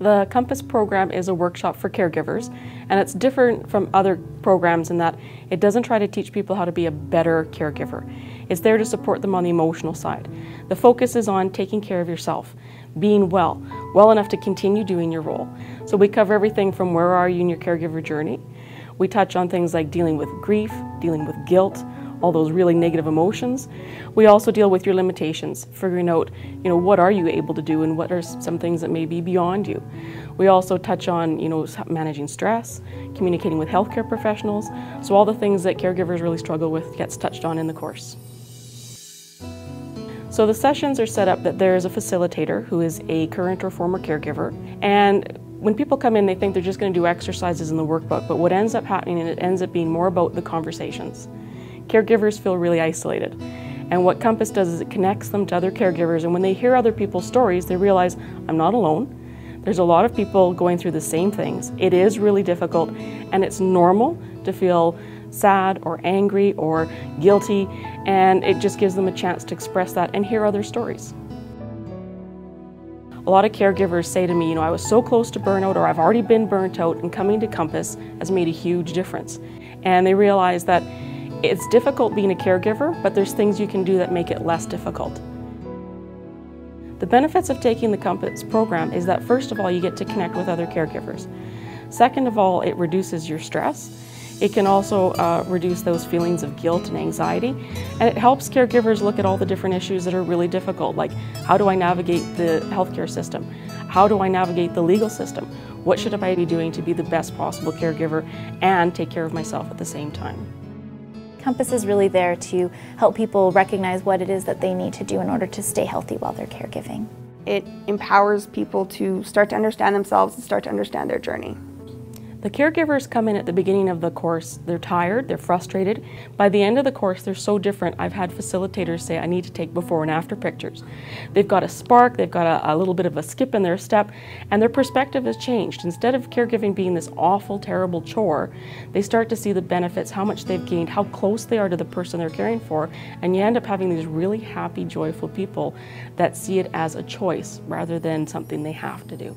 The Compass program is a workshop for caregivers, and it's different from other programs in that it doesn't try to teach people how to be a better caregiver. It's there to support them on the emotional side. The focus is on taking care of yourself, being well enough to continue doing your role. So we cover everything from where are you in your caregiver journey. We touch on things like dealing with grief, dealing with guilt, all those really negative emotions. We also deal with your limitations, figuring out, what are you able to do and what are some things that may be beyond you. We also touch on, managing stress, communicating with healthcare professionals. So all the things that caregivers really struggle with gets touched on in the course. So the sessions are set up that there is a facilitator who is a current or former caregiver, and when people come in, they think they're just going to do exercises in the workbook, but what ends up happening, and it ends up being more about the conversations. Caregivers feel really isolated, and what Compass does is it connects them to other caregivers, and when they hear other people's stories, they realize, I'm not alone. There's a lot of people going through the same things. It is really difficult, and it's normal to feel sad or angry or guilty, and it just gives them a chance to express that and hear other stories. A lot of caregivers say to me, I was so close to burnout, or I've already been burnt out, and coming to Compass has made a huge difference. And they realize that it's difficult being a caregiver, but there's things you can do that make it less difficult. The benefits of taking the Compass program is that first of all, you get to connect with other caregivers. Second of all, it reduces your stress. It can also reduce those feelings of guilt and anxiety, and it helps caregivers look at all the different issues that are really difficult, like how do I navigate the healthcare system? How do I navigate the legal system? What should I be doing to be the best possible caregiver and take care of myself at the same time? Compass is really there to help people recognize what it is that they need to do in order to stay healthy while they're caregiving. It empowers people to start to understand themselves and start to understand their journey. The caregivers come in at the beginning of the course, they're tired, they're frustrated. By the end of the course, they're so different. I've had facilitators say, I need to take before and after pictures. They've got a spark, they've got a little bit of a skip in their step, and their perspective has changed. Instead of caregiving being this awful, terrible chore, they start to see the benefits, how much they've gained, how close they are to the person they're caring for, and you end up having these really happy, joyful people that see it as a choice rather than something they have to do.